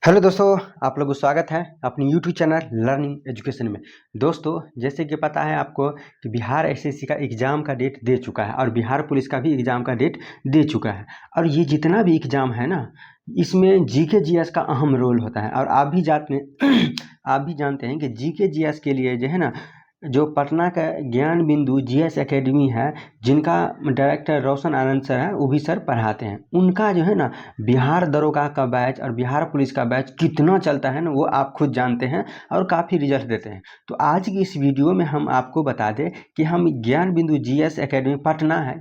Hello दोस्तों, आप लोगों को स्वागत है अपनी यूट्यूब चैनल लर्निंग एजुकेशन में। दोस्तों, जैसे कि पता है आपको कि बिहार एसएससी का एग्ज़ाम का डेट दे चुका है और बिहार पुलिस का भी एग्ज़ाम का डेट दे चुका है। और ये जितना भी एग्ज़ाम है ना, इसमें जीके जीएस का अहम रोल होता है। और आप भी आप भी जानते हैं कि जीके जीएस के लिए जो है ना, जो पटना का ज्ञान बिंदु जीएस एकेडमी है, जिनका डायरेक्टर रोशन आनंद सर है, वो भी सर पढ़ाते हैं। उनका जो है ना, बिहार दरोगा का बैच और बिहार पुलिस का बैच कितना चलता है ना, वो आप खुद जानते हैं और काफ़ी रिजल्ट देते हैं। तो आज की इस वीडियो में हम आपको बता दें कि हम ज्ञान बिंदु जीएस एकेडमी पटना है,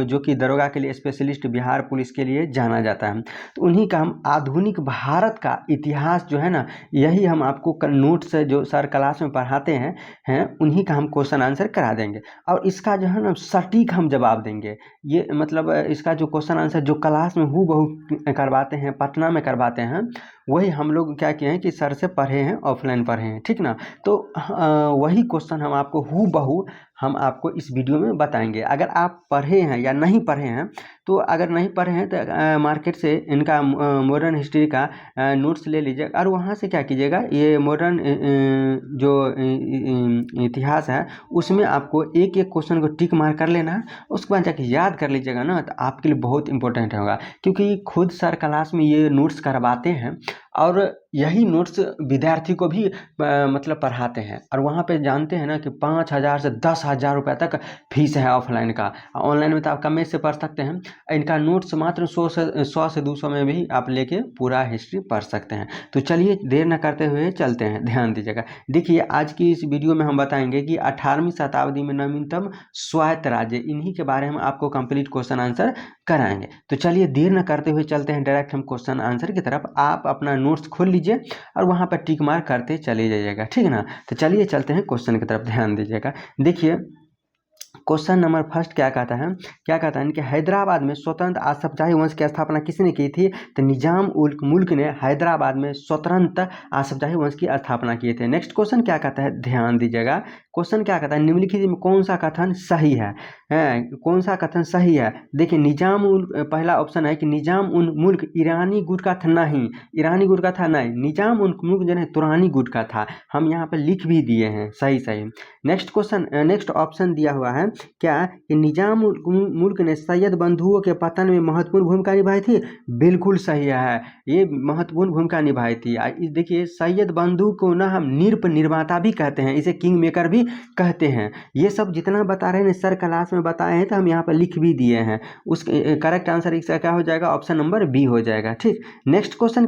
जो कि दरोगा के लिए स्पेशलिस्ट बिहार पुलिस के लिए जाना जाता है। तो उन्हीं का हम आधुनिक भारत का इतिहास जो है ना, यही हम आपको नोट से जो सर क्लास में पढ़ाते हैं उन्हीं का हम क्वेश्चन आंसर करा देंगे। और इसका जो है ना, सटीक हम जवाब देंगे। ये मतलब इसका जो क्वेश्चन आंसर जो क्लास में हूबहू करवाते हैं, पटना में करवाते हैं, वही हम लोग क्या किए हैं कि सर से पढ़े हैं, ऑफलाइन पढ़े हैं, ठीक ना। तो वही क्वेश्चन हम आपको हूबहू हम आपको इस वीडियो में बताएंगे। अगर आप पढ़े हैं या नहीं पढ़े हैं, तो अगर नहीं पढ़े हैं तो मार्केट से इनका मॉडर्न हिस्ट्री का नोट्स ले लीजिएगा और वहाँ से क्या कीजिएगा, ये मॉडर्न जो इतिहास है उसमें आपको एक एक क्वेश्चन को टिक मार कर लेना है। उसके बाद जाके याद कर लीजिएगा ना, तो आपके लिए बहुत इंपॉर्टेंट होगा। क्योंकि खुद सर क्लास में ये नोट्स करवाते हैं और यही नोट्स विद्यार्थी को भी मतलब पढ़ाते हैं। और वहाँ पे जानते हैं ना कि 5,000 से 10,000 रुपये तक फीस है ऑफलाइन का। ऑनलाइन में तो आप कम से पढ़ सकते हैं। इनका नोट्स मात्र 100 से 200 में भी आप लेके पूरा हिस्ट्री पढ़ सकते हैं। तो चलिए देर न करते हुए चलते हैं, ध्यान दीजिएगा। देखिए, आज की इस वीडियो में हम बताएंगे कि 18वीं शताब्दी में नवीनतम स्वायत्त राज्य, इन्हीं के बारे में आपको कंप्लीट क्वेश्चन आंसर कराएंगे। तो चलिए देर न करते हुए चलते हैं डायरेक्ट हम क्वेश्चन आंसर की तरफ। आप अपना नोट्स खोल लीजिए और वहाँ पर टिक मार्क करते चले जाइएगा, ठीक है ना। तो चलिए चलते हैं क्वेश्चन की तरफ, ध्यान दीजिएगा। देखिए, क्वेश्चन नंबर फर्स्ट क्या कहता है कि हैदराबाद में स्वतंत्र आसफजाही वंश की स्थापना किसने की थी? तो निजाम उल मुल्क ने हैदराबाद में स्वतंत्र आसफजाही वंश की स्थापना किए थे। नेक्स्ट क्वेश्चन क्या कहता है, ध्यान दीजिएगा। क्वेश्चन क्या कहता है, निम्नलिखित में कौन सा कथन सही है? कौन सा कथन सही है? देखिए, निजाम उल, पहला ऑप्शन है कि निजाम उल मुल्क ईरानी गुट का था नहीं, ईरानी गुट का था नहीं, निजाम उल मुल्क जो है तुरानी गुट का था। हम यहाँ पर लिख भी दिए हैं, सही सही। नेक्स्ट क्वेश्चन, नेक्स्ट ऑप्शन दिया हुआ है क्या कि निजाम मुल्क ने सैयद बंधुओं के पतन में महत्वपूर्ण भूमिका निभाई थी? बिल्कुल सही है, ये महत्वपूर्ण भूमिका निभाई थी। देखिए, सैयद बंधु को ना हम निर्माता भी कहते हैं, इसे किंग मेकर भी कहते हैं। ये सब जितना बता रहे हैं सर क्लास में बताए हैं, तो हम यहाँ पर लिख भी दिए हैं। उस करेक्ट आंसर इसका क्या हो जाएगा? ऑप्शन नंबर बी हो जाएगा, ठीक। नेक्स्ट क्वेश्चन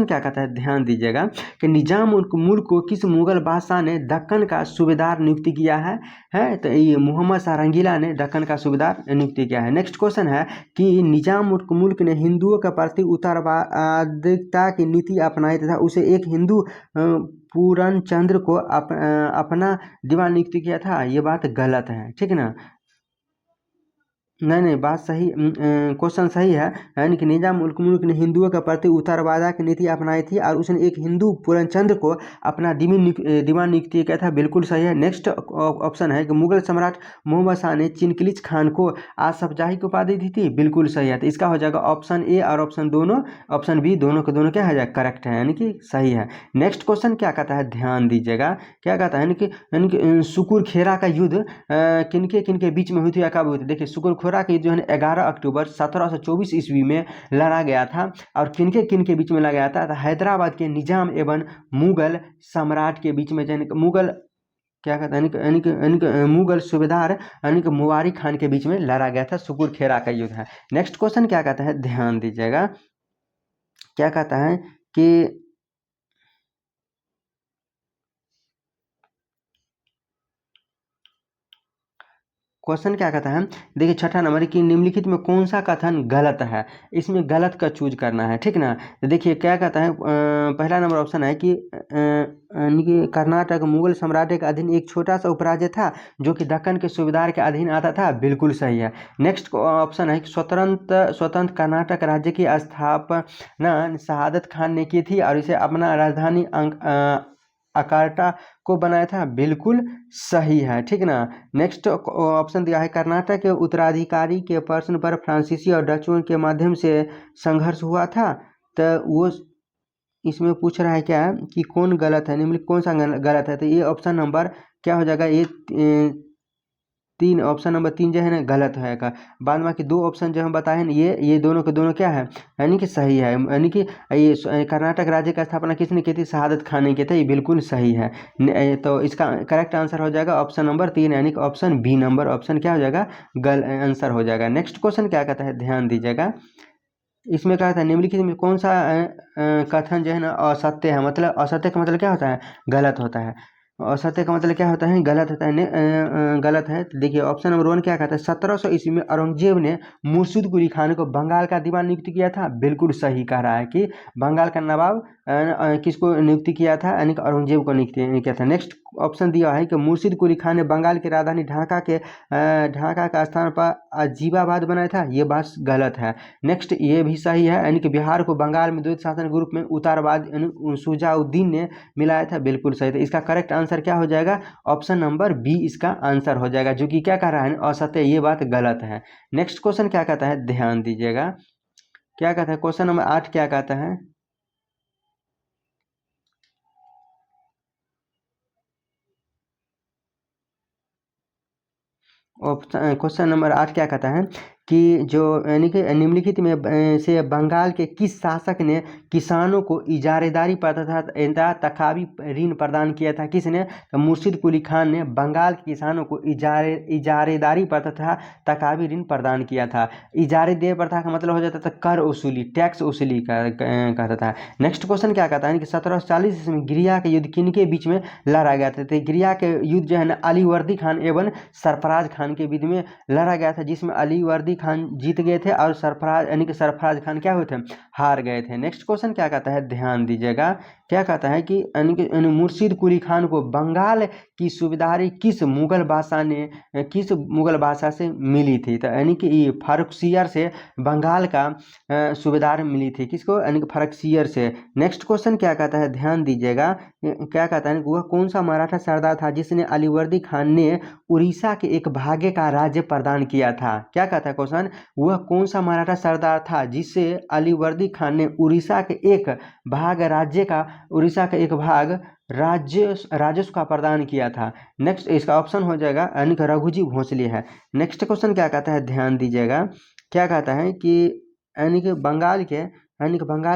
क्या कहता है, ध्यान दीजिएगा कि निजाम मुल्क को किस मुगल बादशाह ने दक्कन का सूबेदार नियुक्त किया है? तो ये मोहम्मद शाह रंगीला ने दक्कन का सूबेदार नियुक्त किया है। नेक्स्ट क्वेश्चन है कि निजाम मुल्क ने हिंदुओं के प्रति उदारवादिता की नीति अपनाई तथा उसे एक हिंदू पूरन चंद्र को अपना दीवान नियुक्त किया था। ये बात गलत है, ठीक है ना। नहीं, बात सही, क्वेश्चन सही है। यानी कि निजाम उल मुल्क ने हिंदुओं के प्रति उदारवादा की नीति अपनाई थी और उसने एक हिंदू पूर्णचंद्र को अपना दीवान नियुक्त किया था। बिल्कुल सही है। नेक्स्ट ऑप्शन है कि मुगल सम्राट मोहम्मद शाह ने चिनकिलिच खान को आसफजाही की उपाधि दी थी। बिल्कुल सही है। तो इसका हो जाएगा ऑप्शन ए और ऑप्शन बी दोनों के दोनों क्या हो जाएगा? करेक्ट है, यानी कि सही है। नेक्स्ट क्वेश्चन क्या कहता है, ध्यान दीजिएगा। क्या कहता है यानी कि सुकुरखेरा का युद्ध किनके किनके बीच में हुई थी या कब हुई थी? देखिए, सुकुरखेरा की जो है 11 अक्टूबर 1724 ईस्वी में लड़ा गया था। और किनके किनके बीच में लड़ा गया था? तो हैदराबाद के निजाम एवं मुगल सम्राट के बीच में, मुगल क्या कहता है मुगल सूबेदार यानी कि मुवारी खान के बीच में लड़ा गया था। सुकुरखेरा का युद्ध है। नेक्स्ट क्वेश्चन क्या कहता है, ध्यान दीजिएगा। क्या कहता है कि क्वेश्चन क्या कहता है, देखिए छठा नंबर की निम्नलिखित में कौन सा कथन गलत है? इसमें गलत का चूज करना है, ठीक ना। तो देखिए क्या कहता है, पहला नंबर ऑप्शन है कि कर्नाटक मुगल साम्राज्य के अधीन एक छोटा सा उपराज्य था जो कि दक्कन के सूबेदार के अधीन आता था। बिल्कुल सही है। नेक्स्ट ऑप्शन है कि स्वतंत्र कर्नाटक राज्य की स्थापना शहादत खान ने की थी और इसे अपना राजधानी अकार्टा को बनाया था। बिल्कुल सही है, ठीक ना। नेक्स्ट ऑप्शन दिया है कर्नाटक के उत्तराधिकारी के प्रश्न पर फ्रांसीसी और डचों के माध्यम से संघर्ष हुआ था। तो वो इसमें पूछ रहा है क्या कि कौन गलत है, निम्नलिखित कौन सा गलत है। तो ये ऑप्शन नंबर क्या हो जाएगा, ये तीन, ऑप्शन नंबर 3 जो है ना गलत है का। बाद बाकी दो ऑप्शन जो हम बताए हैं ये दोनों के दोनों क्या है, यानी कि सही है। यानी कि ये कर्नाटक राज्य का स्थापना किसने की थी, शहादत खान ने किया था, ये बिल्कुल सही है। तो इसका करेक्ट आंसर हो जाएगा ऑप्शन नंबर 3, यानी कि ऑप्शन बी नंबर ऑप्शन क्या हो जाएगा, आंसर हो जाएगा। नेक्स्ट क्वेश्चन क्या कहता है, ध्यान दीजिएगा। इसमें क्या था, निम्नलिखित में कौन सा कथन जो है ना असत्य है, मतलब असत्य का मतलब क्या होता है, गलत होता है। असत्य का मतलब क्या होता है, गलत होता है। गलत है। तो देखिए ऑप्शन नंबर 1 क्या कहता है, 1700 ईस्वी में औरंगजेब ने मुर्शिद कुली खान को बंगाल का दीवान नियुक्त किया था। बिल्कुल सही कह रहा है कि बंगाल का नवाब किसको नियुक्ति किया था, यानी कि औरंगजेब को नियुक्त किया था। नेक्स्ट ऑप्शन दिया है कि मुर्शिद कुली खान ने बंगाल की राजधानी ढाका का स्थान पर अजीबाबाद बनाया था। ये बात गलत है। नेक्स्ट ये भी सही है, यानी कि बिहार को बंगाल में द्वैत शासन के रूप में उतारवाद शुजाउद्दीन ने मिलाया था। बिल्कुल सही। तो इसका करेक्ट आंसर क्या हो जाएगा, ऑप्शन नंबर बी इसका आंसर हो जाएगा, जो कि क्या कह रहा है, असत्य, ये बात गलत है। नेक्स्ट क्वेश्चन क्या कहता है, ध्यान दीजिएगा। क्या कहता है, क्वेश्चन नंबर 8 क्या कहता है, ऑप्शन क्वेश्चन नंबर 8 क्या कहता है कि जो यानी कि निम्नलिखित में से बंगाल के किस शासक ने किसानों को इजारेदारी तथा तकावी ऋण प्रदान किया था, किसने, तो मुर्शिद कुली खान ने बंगाल के किसानों को इजारेदारी तथा तकावी ऋण प्रदान किया था। इजारेदारी प्रथा का मतलब हो जाता था कर वसूली, टैक्स वसूली कहता था। नेक्स्ट क्वेश्चन क्या कहता है कि 1740 में गिरिया के युद्ध किनके बीच में लड़ा गया था। तो गिरिया के युद्ध जो है ना अलीवर्दी खान एवं सरफराज खान के बीच में लड़ा गया था, जिसमें अलीवर्दी खान जीत गए थे और सरफराज यानी कि सरफराज खान क्या हुए थे, हार गए थे। नेक्स्ट क्वेश्चन क्या कहता है, ध्यान दीजिएगा। क्या कहता है कि यानी कि मुर्शिद कुली खान को बंगाल की सूबेदारी किस मुगल बादशाह से मिली थी। तो यानी कि फर्रुखसियर से बंगाल का सूबेदार मिली थी, किसको, यानी कि फर्रुखसियर से। नेक्स्ट क्वेश्चन क्या कहता है, ध्यान दीजिएगा। क्या कहता है, वह कौन सा मराठा सरदार था जिसने अलीवर्दी खान ने उड़ीसा के एक भागे का राज्य प्रदान किया था। क्या कहता है क्वेश्चन, वह कौन सा मराठा सरदार था जिसे अलीवर्दी खान ने उड़ीसा के एक भाग राज्य का, उड़ीसा का एक भाग राजस्व का प्रदान किया था। नेक्स्ट इसका ऑप्शन हो जाएगा, यानी कि रघुजी भोसले है। नेक्स्ट क्वेश्चन क्या कहता है, ध्यान दीजिएगा। क्या कहता है कि बंगाल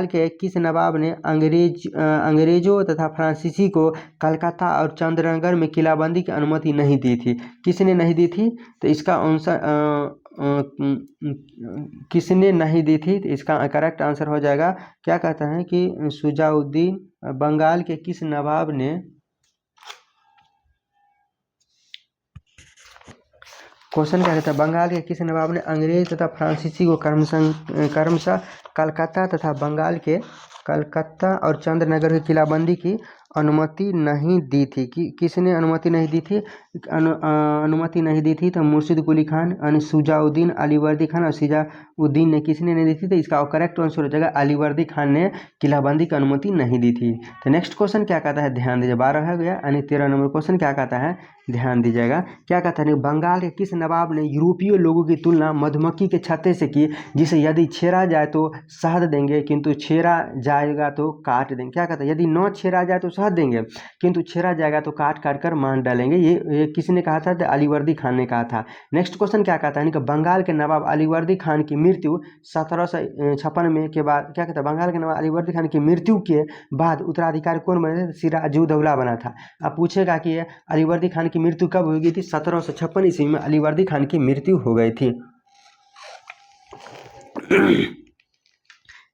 के किस नवाब ने अंग्रेजों तथा फ्रांसीसी को कलकत्ता और चंद्रनगर में किलाबंदी की अनुमति नहीं दी थी। किसने नहीं दी थी, तो इसका आंसर किसने नहीं दी थी, तो इसका करेक्ट आंसर हो जाएगा, क्या कहता है कि शुजाउद्दीन। बंगाल के किस नवाब ने, क्वेश्चन क्या रहता है, बंगाल के किस नवाब ने अंग्रेज तथा फ्रांसीसी को क्रमशः कलकत्ता और चंद्रनगर की किलाबंदी की अनुमति नहीं दी थी। किसने अनुमति नहीं दी थी, अनुमति नहीं दी थी, तो मुर्शिद कुली खान, शुजाउद्दीन, अलीवर्दी खान और सिजाउद्दीन ने किसने नहीं दी थी। तो इसका करेक्ट आंसर हो जाएगा, अलीवर्दी खान ने किलाबंदी की अनुमति नहीं दी थी। तो नेक्स्ट क्वेश्चन क्या कहता है, ध्यान दीजिए। 12 हो गया, यानी 13 नंबर क्वेश्चन क्या कहता है, ध्यान दीजिएगा। क्या कहता है, बंगाल के किस नवाब ने यूरोपीय लोगों की तुलना मधुमक्खी के छत्ते से की, जिसे यदि छेड़ा जाए तो शहद देंगे किंतु छेड़ा जाएगा तो काट देंगे। क्या कहता है, यदि न छेड़ा जाए तो शहद देंगे किंतु छेड़ा जाएगा तो काट काट कर मार डालेंगे। ये किसने कहा था, तो अलीवर्दी खान ने कहा था। नेक्स्ट क्वेश्चन क्या कहता है कि बंगाल के नवाब अलीवर्दी खान की मृत्यु 1756 में के बाद, क्या कहता है, बंगाल के नवाब अलीवर्दी खान की मृत्यु के बाद उत्तराधिकारी कौन बने थे, सिराजुद्दौला बना था। अब पूछेगा कि अलीवर्दी खान की मृत्यु कब हो गई थी, 1756 ईस्वी में अलीवर्दी खान की मृत्यु हो गई थी।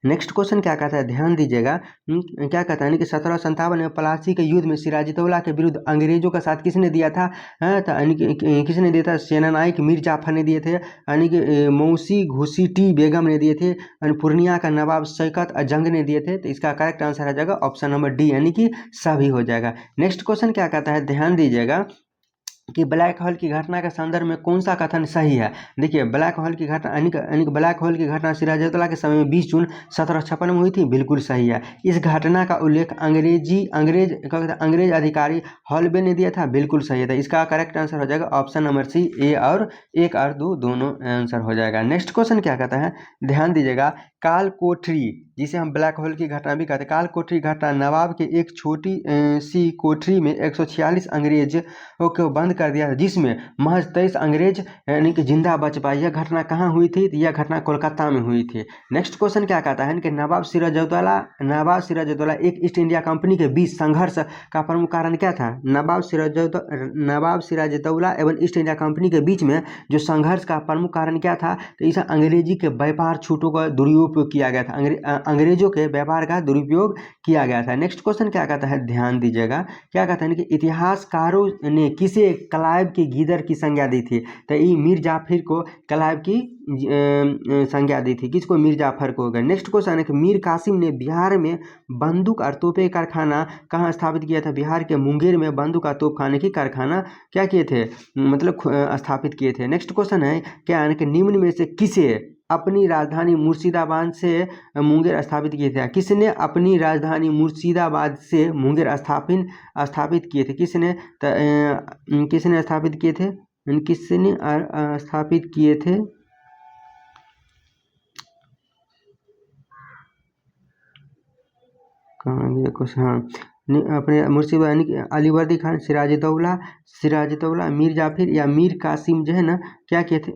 नेक्स्ट क्वेश्चन क्या कहता है, ध्यान दीजिएगा। क्या कहता है कि 1757 में प्लासी के युद्ध में सिराजुद्दौला के विरुद्ध अंग्रेजों का साथ किसने दिया था, किसने दिया था, सेनानायक मीर जाफर ने दिए थे, यानी कि मौसी घुसीटी बेगम ने दिए थे, पूर्णिया का नवाब शौकत जंग ने दिए थे। तो इसका करेक्ट आंसर आ जाएगा ऑप्शन नंबर डी, यानी कि सभी हो जाएगा। नेक्स्ट क्वेश्चन क्या कहता है, ध्यान दीजिएगा। कि ब्लैक होल की घटना के संदर्भ में कौन सा कथन सही है। देखिए ब्लैक होल की घटना यानी कि ब्लैक होल की घटना सिराजुद्दौला के समय में 20 जून 1756 में हुई थी, बिल्कुल सही है। इस घटना का उल्लेख अंग्रेज अधिकारी हॉलबे ने दिया था, बिल्कुल सही है। इसका करेक्ट आंसर हो जाएगा ऑप्शन नंबर सी, ए और 1 और 2 दोनों आंसर हो जाएगा। नेक्स्ट क्वेश्चन क्या कहता है, ध्यान दीजिएगा। काल कोठरी, जिसे हम ब्लैक होल की घटना भी कहते हैं, काल कोठरी घटना नवाब के एक छोटी सी कोठरी में 146 अंग्रेज को बंद कर दिया था, जिसमें महज 23 अंग्रेज यानी कि जिंदा बच पाए। यह घटना कहाँ हुई थी, तो यह घटना कोलकाता में हुई थी। नेक्स्ट क्वेश्चन क्या कहता है कि नवाब सिराजुद्दौला एक ईस्ट इंडिया कंपनी के बीच संघर्ष का प्रमुख कारण क्या था। नवाब सिराजुद्दौला एवं ईस्ट इंडिया कंपनी के बीच में जो संघर्ष का प्रमुख कारण क्या था, तो इसे अंग्रेजी के व्यापार छूटों का दुरुपयोग किया गया था। अंग्रेजों के व्यापार का दुरुपयोग किया गया था। नेक्स्ट क्वेश्चन क्या कहता है, ध्यान दीजिएगा। क्या कहता है कि इतिहासकारों ने किसे क्लाइव की गीदड़ की संज्ञा दी थी, तो ये मीर जाफर को क्लाइव की संज्ञा दी थी। किसको, मीर जाफर को। नेक्स्ट क्वेश्चन है कि मीर कासिम ने बिहार में बंदूक और तोपे कारखाना कहाँ स्थापित किया था। बिहार के मुंगेर में बंदूक और तोपखाने की कारखाना क्या किए थे, मतलब स्थापित किए थे। नेक्स्ट क्वेश्चन है क्या है कि निम्न में से किसे अपनी राजधानी मुर्शिदाबाद से मुंगेर स्थापित किए थे। किसने अपनी राजधानी मुर्शिदाबाद से मुंगेर स्थापित किए थे, किसने स्थापित किए थे, किसने स्थापित किए थे। कहाँ गया कुछ, हाँ अपने मुर्शिदाबाद यानी कि अलीवर्दी खान, सिराजुद्दौला, मीर जाफर या मीर कासिम जो है ना क्या किए थे,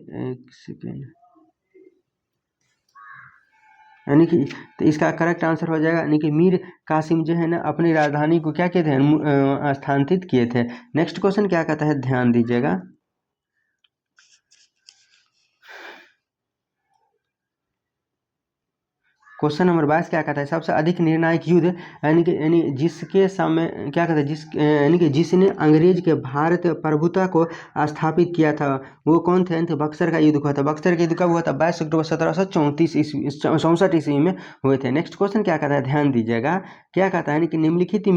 यानी कि तो इसका करेक्ट आंसर हो जाएगा यानी कि मीर कासिम जो है ना अपनी राजधानी को क्या किए थे, स्थानांतरित किए थे। नेक्स्ट क्वेश्चन क्या कहता है, ध्यान दीजिएगा। क्वेश्चन नंबर 22 क्या कहता है, सबसे अधिक निर्णायक युद्ध यानी जिसके समय क्या कहता है, यानी कि जिसने अंग्रेज के भारत प्रभुता को स्थापित किया था, वो कौन थे, तो बक्सर का युद्ध हुआ था। बक्सर का युद्ध कब हुआ था, 22 अक्टूबर 1764 ईस्वी में हुए थे। नेक्स्ट क्वेश्चन क्या कहता है, ध्यान दीजिएगा। क्या कहता है कि निम्नलिखित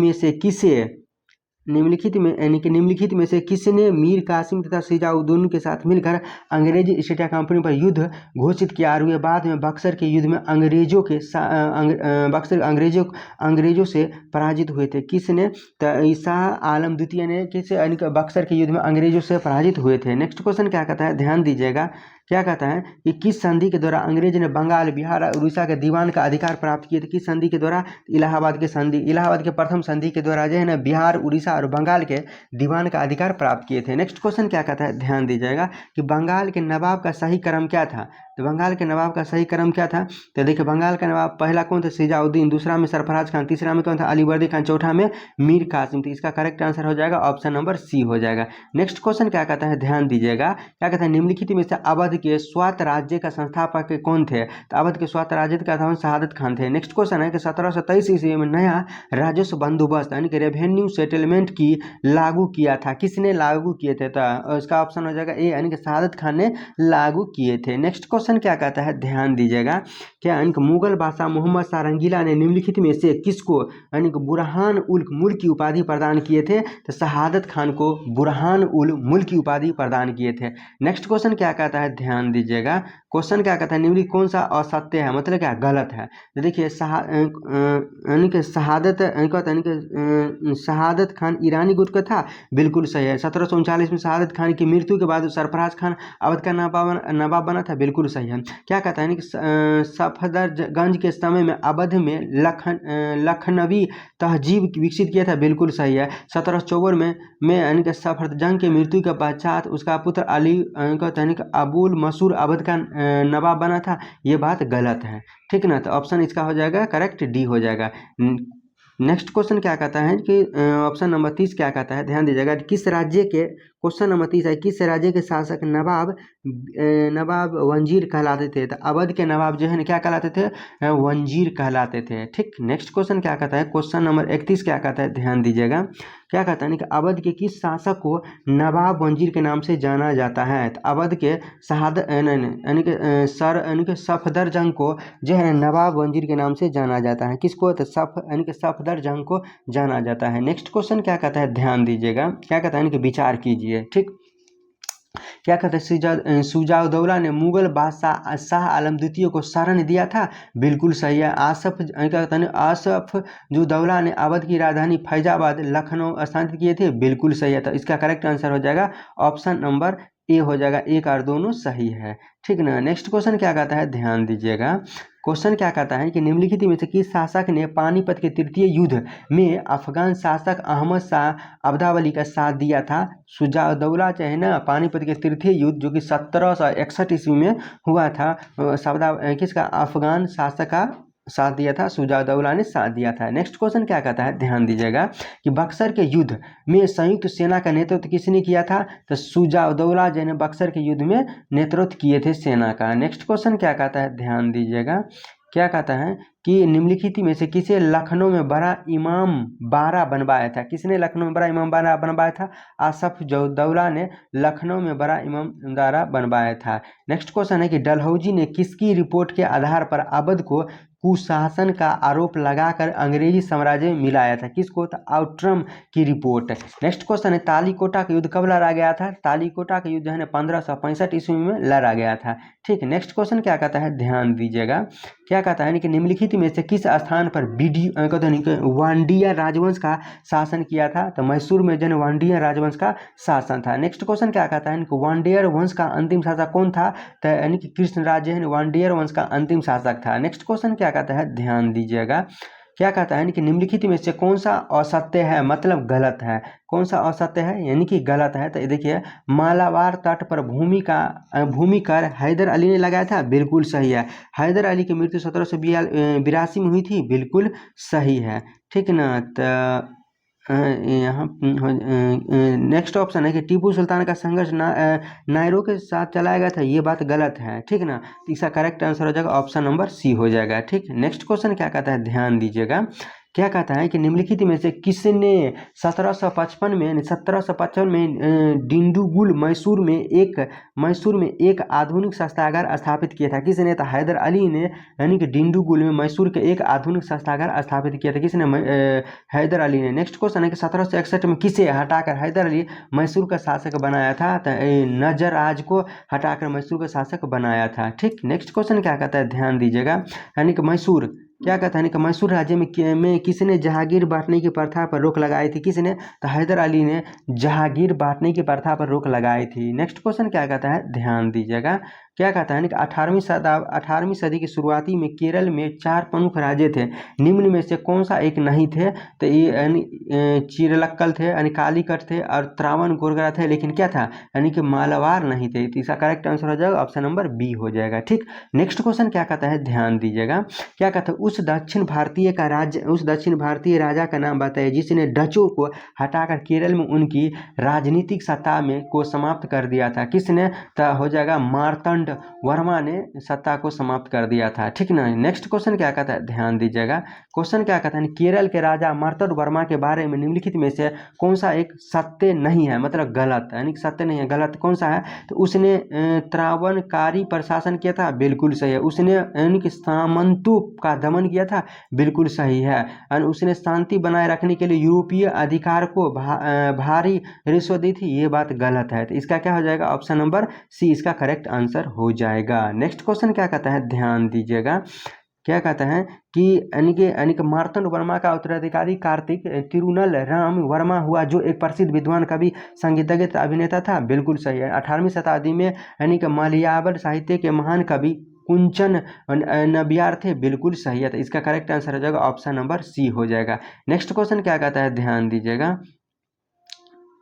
में से किसने मीर कासिम तथा सिराजुद्दौला के साथ मिलकर अंग्रेजी ईस्ट इंडिया कंपनी पर युद्ध घोषित किया और वे बाद में बक्सर के युद्ध में अंग्रेजों से पराजित हुए थे। किसने, शाह आलम द्वितीय ने बक्सर के युद्ध में अंग्रेजों से पराजित हुए थे। नेक्स्ट क्वेश्चन क्या कहता है, ध्यान दीजिएगा। क्या कहता है कि किस संधि के द्वारा अंग्रेज ने बंगाल, बिहार और उड़ीसा के दीवान का अधिकार प्राप्त किए थे। किस संधि के द्वारा, इलाहाबाद के प्रथम संधि के द्वारा जो है ना बिहार, उड़ीसा और बंगाल के दीवान का अधिकार प्राप्त किए थे। नेक्स्ट क्वेश्चन क्या कहता है, ध्यान दीजिएगा कि बंगाल के नवाब का सही क्रम क्या था। तो बंगाल के नवाब का सही क्रम क्या था, तो देखिए बंगाल का नवाब पहला कौन था, सिराजुद्दौला, दूसरा में सरफराज खान, तीसरा में कौन था, अलीवर्दी खान, चौथा में मीर कासिम। तो इसका करेक्ट आंसर हो जाएगा ऑप्शन नंबर सी हो जाएगा। नेक्स्ट क्वेश्चन क्या कहता है, ध्यान दीजिएगा। क्या कहता है, निम्नलिखित में से अवध के स्वायत्त राज्य का संस्थापक कौन थे। तो अवध के स्वायत्त राज्य का था शहादत खान थे। नेक्स्ट क्वेश्चन है कि 1723 ईस्वी में नया राजस्व बंदोबस्त यानी कि रेवेन्यू सेटलमेंट की लागू किया था। किसने लागू किए थे, तो इसका ऑप्शन हो जाएगा ए यानी कि शहादत खान ने लागू किए थे। नेक्स्ट क्वेश्चन क्या कहता है, ध्यान दीजिएगा। क्या यानी कि मुगल बादशाह मोहम्मद शाह रंगीला ने निम्नलिखित में से किसको यानी कि बुरहान उल मुल्क की उपाधि प्रदान किए थे, तो शहादत खान को बुरहान उल मुल्क की उपाधि प्रदान किए थे। नेक्स्ट क्वेश्चन क्या कहता है, ध्यान दीजिएगा। क्वेश्चन क्या कहता है, निम्नलिखित कौन सा असत्य है, मतलब क्या गलत है। तो देखिए यानी कि शहादत खान ईरानी गुट का था, बिल्कुल सही है। 1739 में शहादत खान की मृत्यु के बाद सरफराज खान अवध का नवाब बना था, बिल्कुल सही है। क्या कहता है कि सफदरगंज के समय में अवध में लखनवी तहजीब विकसित किया था, बिल्कुल सही है। 1754 में यानी कि सफदरजंग की मृत्यु के पश्चात उसका पुत्र अली अबुल मसूर अवध का नवाब बना था, ये बात गलत है, ठीक ना। तो ऑप्शन इसका हो जाएगा करेक्ट, डी हो जाएगा। नेक्स्ट क्वेश्चन क्या कहता है कि ऑप्शन नंबर 30 क्या कहता है, ध्यान दीजिएगा। किस राज्य के, क्वेश्चन नंबर 30 है, किस राज्य के शासक नवाब वंजीर कहलाते थे। तो अवध के नवाब जो है ना क्या कहलाते थे, वंजीर कहलाते थे, ठीक। नेक्स्ट क्वेश्चन क्या कहता है, क्वेश्चन नंबर 31 क्या कहता है, ध्यान दीजिएगा। क्या कहता है कि अवध के किस शासक को नवाब वंजीर के नाम से जाना जाता है। तो अवध के यानी कि सफदरजंग को जो है नवाब वंजीर के नाम से जाना जाता है। किसको, तो यानी कि सफदर जंग को जाना जाता है। नेक्स्ट क्वेश्चन क्या कहता है, ध्यान दीजिएगा, क्या कहता है कि विचार कीजिए। ठीक, क्या कहते हैं, शुजाउद्दौला ने मुगल बादशाह शाह आलम द्वितीय को शरण दिया था, बिल्कुल सही है। क्या कहते हैं, आसफ जो दौला ने अवध की राजधानी फैजाबाद लखनऊ स्थानांतरित किए थे, बिल्कुल सही है। तो इसका करेक्ट आंसर हो जाएगा ऑप्शन नंबर ए हो जाएगा, एक और दोनों सही है। ठीक ना। नेक्स्ट क्वेश्चन क्या कहता है, ध्यान दीजिएगा। क्वेश्चन क्या कहता है कि निम्नलिखित में से किस शासक ने पानीपत के तृतीय युद्ध में अफगान शासक अहमद शाह अब्दावली का साथ दिया था? शुजाउद्दौला चाहे ना, पानीपत के तृतीय युद्ध जो कि 1761 ईस्वी में हुआ था, किसका, अफगान शासक का साथ दिया था, शुजाउद्दौला ने साथ दिया था। नेक्स्ट क्वेश्चन क्या कहता है, ध्यान दीजिएगा कि बक्सर के युद्ध में संयुक्त सेना का नेतृत्व किसने किया था? तो शुजाउद्दौला जी ने बक्सर के युद्ध में नेतृत्व किए थे सेना का। नेक्स्ट क्वेश्चन क्या कहता है, ध्यान दीजिएगा, क्या कहता है कि निम्नलिखित में से किसे लखनऊ में बड़ा इमाम बाड़ा बनवाया था? किसने लखनऊ में बड़ा इमाम बाड़ा बनवाया था? आसफ जौदौला ने लखनऊ में बड़ा इमाम बाड़ा बनवाया था। नेक्स्ट क्वेश्चन है कि डलहौजी ने किसकी रिपोर्ट के आधार पर अवध को कुशासन का आरोप लगाकर अंग्रेजी साम्राज्य में मिलाया था? किसको? तो आउट्रम की रिपोर्ट। नेक्स्ट क्वेश्चन है तालीकोटा का युद्ध कब लड़ा गया था? तालीकोटा का युद्ध है ना 1565 ईस्वी में लड़ा गया था। ठीक, नेक्स्ट क्वेश्चन क्या कहता है, ध्यान दीजिएगा, क्या कहता है कि निम्नलिखित में से किस स्थान पर वांडिया राजवंश का शासन किया था? तो मैसूर में जन वांडिया राजवंश का शासन था। नेक्स्ट क्वेश्चन क्या कहता है कि वांडियर वंश का अंतिम शासक कौन था? तो यानी कि कृष्णराज वांडियर वंश का अंतिम शासक था। नेक्स्ट क्वेश्चन क्या कहता है, ध्यान दीजिएगा, क्या कहता है कि निम्नलिखित में से कौन सा असत्य है, मतलब गलत है? कौन सा असत्य है यानी कि गलत है? तो देखिए, मालाबार तट पर भूमि कर हैदर अली ने लगाया था, बिल्कुल सही है। हैदर अली की मृत्यु 1782 में हुई थी, बिल्कुल सही है। ठीक ना। तो यहाँ नेक्स्ट ऑप्शन है कि टीपू सुल्तान का संघर्ष नायरों के साथ चलाया गया था, ये बात गलत है। ठीक ना। तो इसका करेक्ट आंसर हो जाएगा ऑप्शन नंबर सी हो जाएगा। ठीक, नेक्स्ट क्वेश्चन क्या कहता है, ध्यान दीजिएगा, क्या कहता है कि निम्नलिखित में से किसने 1755 में डिंडुगुल मैसूर में एक आधुनिक शस्त्रागार स्थापित किया था? किसने? तो हैदर अली ने, यानी कि डिंडुगुल में मैसूर के एक आधुनिक शस्त्रागार स्थापित किया था। किसने? हैदर अली ने। नेक्स्ट क्वेश्चन है कि 1761 में किसे हटाकर हैदर अली मैसूर का शासक बनाया था? तो नजराज को हटाकर मैसूर का शासक बनाया था। ठीक, नेक्स्ट क्वेश्चन क्या कहता है, ध्यान दीजिएगा, यानी कि मैसूर, क्या कहता है कि मैसूर राज्य में किसने जहागीर बांटने की प्रथा पर रोक लगाई थी? किसने? तो हैदर अली ने जहागीर बांटने की प्रथा पर रोक लगाई थी। नेक्स्ट क्वेश्चन क्या कहता है, ध्यान दीजिएगा, क्या कहता है कि 18वीं सदी की शुरुआती में केरल में 4 प्रमुख राज्य थे, निम्न में से कौन सा एक नहीं थे? तो ये चिरलक्कल थे, यानी कालीकट थे, और त्रावणकोर थे, लेकिन क्या था, यानी कि मालाबार नहीं थे। तो इसका करेक्ट आंसर हो जाएगा ऑप्शन नंबर बी हो जाएगा। ठीक, नेक्स्ट क्वेश्चन क्या कहता है, ध्यान दीजिएगा, क्या कहता है उस दक्षिण भारतीय राजा का नाम बताइए जिसने डचों को हटाकर केरल में उनकी राजनीतिक सत्ता को समाप्त कर दिया था? किसने? तो हो जाएगा मार्तंड वर्मा ने सत्ता को समाप्त कर दिया था। ठीक ना। नेक्स्ट क्वेश्चन क्या कहता है, ध्यान दीजिएगा, क्वेश्चन क्या कहता है केरल के राजा मार्तंड वर्मा के बारे में निम्नलिखित में से कौन सा एक सत्य नहीं है, मतलब गलत, यानी कि सत्य नहीं है, गलत कौन सा है? तो उसने त्रावणकारी प्रशासन किया था, बिल्कुल सही है। उसने यानी कि सामंतों का दमन किया था, बिल्कुल सही है। और उसने शांति बनाए रखने के लिए यूरोपीय अधिकार को भारी रिश्वत दी थी, ये बात गलत है। तो इसका क्या हो जाएगा, ऑप्शन नंबर सी इसका करेक्ट आंसर हो जाएगा। नेक्स्ट क्वेश्चन क्या कहता है, ध्यान दीजिएगा, क्या कहता है कि यानी कि मार्तंड वर्मा का उत्तराधिकारी कार्तिक तिरुनल राम वर्मा हुआ, जो एक प्रसिद्ध विद्वान कवि संगीतज्ञ अभिनेता था, बिल्कुल सही है। 18वीं शताब्दी में यानी कि मलयालम साहित्य के महान कवि कुंचन नबियार थे, बिल्कुल सही है। तो इसका करेक्ट आंसर हो जाएगा ऑप्शन नंबर सी हो जाएगा। नेक्स्ट क्वेश्चन क्या कहता है, ध्यान दीजिएगा,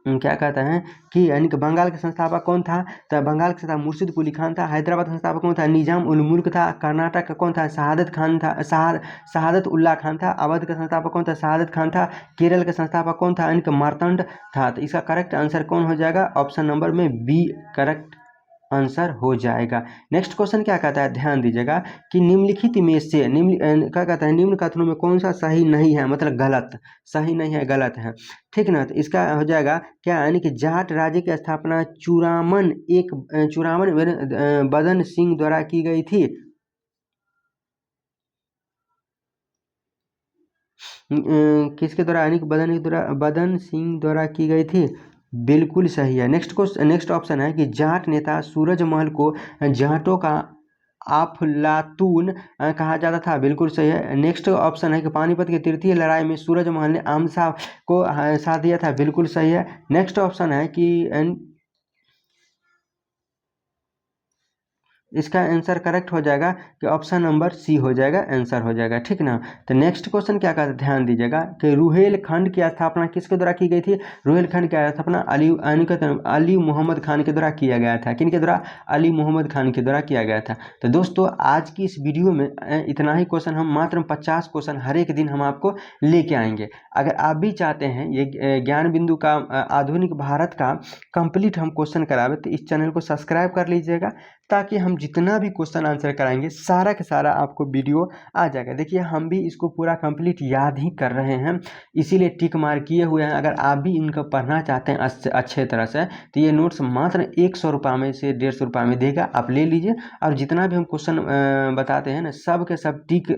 क्या कहता है कि यानी कि बंगाल का संस्थापक कौन था? तो बंगाल का संस्थापक मुर्शिद कुली खान था। हैदराबाद का संस्थापक कौन था? निजाम उल मुल्क था। कर्नाटक का कौन था? शहादत उल्लाह खान था। अवध का संस्थापक कौन था? शहादत खान था। केरल का संस्थापक कौन था? यानी कि मार्तंड था। तो इसका करेक्ट आंसर कौन हो जाएगा, ऑप्शन नंबर में बी करेक्ट आंसर हो जाएगा। नेक्स्ट क्वेश्चन क्या कहता है, ध्यान दीजिएगा कि निम्नलिखित में से क्या कहता है निम्न कथनों में कौन सा सही नहीं है, मतलब गलत, सही नहीं है, गलत है। ठीक ना। तो इसका हो जाएगा क्या, यानी कि जाट राज्य की स्थापना चूड़ामन बदन सिंह द्वारा की गई थी। किसके द्वारा, यानी कि बदन सिंह द्वारा की गई थी। बिल्कुल सही है। नेक्स्ट ऑप्शन है कि जाट नेता सूरजमल को जाटों का अफलातून कहा जाता था। बिल्कुल सही है। नेक्स्ट ऑप्शन है कि पानीपत की तृतीय लड़ाई में सूरजमल ने आमसा को साथ दिया था। बिल्कुल सही है। नेक्स्ट ऑप्शन है कि इसका आंसर करेक्ट हो जाएगा कि ऑप्शन नंबर सी हो जाएगा, आंसर हो जाएगा, ठीक ना। तो नेक्स्ट क्वेश्चन क्या कहता है, ध्यान दीजिएगा कि रुहेलखंड की स्थापना किसके द्वारा की गई थी। रुहेलखंड की स्थापना अली मोहम्मद खान के द्वारा किया गया था। किनके द्वारा, अली मोहम्मद खान के द्वारा किया गया था। तो दोस्तों आज की इस वीडियो में इतना ही क्वेश्चन, हम मात्र 50 क्वेश्चन हर एक दिन हम आपको लेके आएंगे। अगर आप भी चाहते हैं ये ज्ञान बिंदु का आधुनिक भारत का कंप्लीट हम क्वेश्चन करावे, तो इस चैनल को सब्सक्राइब कर लीजिएगा, ताकि हम जितना भी क्वेश्चन आंसर कराएंगे सारा का सारा आपको वीडियो आ जाएगा। देखिए हम भी इसको पूरा कंप्लीट याद ही कर रहे हैं, इसीलिए टिक मार्क किए हुए हैं। अगर आप भी इनको पढ़ना चाहते हैं अच्छे तरह से, तो ये नोट्स मात्र 100 रुपये में से 150 रुपये में देगा, आप ले लीजिए। और जितना भी हम क्वेश्चन बताते हैं ना, सब के सब टिक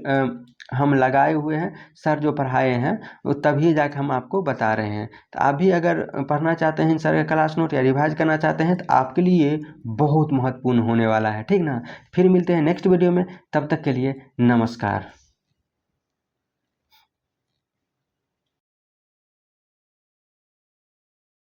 हम लगाए हुए हैं, सर जो पढ़ाए हैं वो तभी जाकर हम आपको बता रहे हैं। तो आप भी अगर पढ़ना चाहते हैं सर का क्लास नोट या रिवाइज करना चाहते हैं, तो आपके लिए बहुत महत्वपूर्ण होने वाला है, ठीक ना। फिर मिलते हैं नेक्स्ट वीडियो में, तब तक के लिए नमस्कार।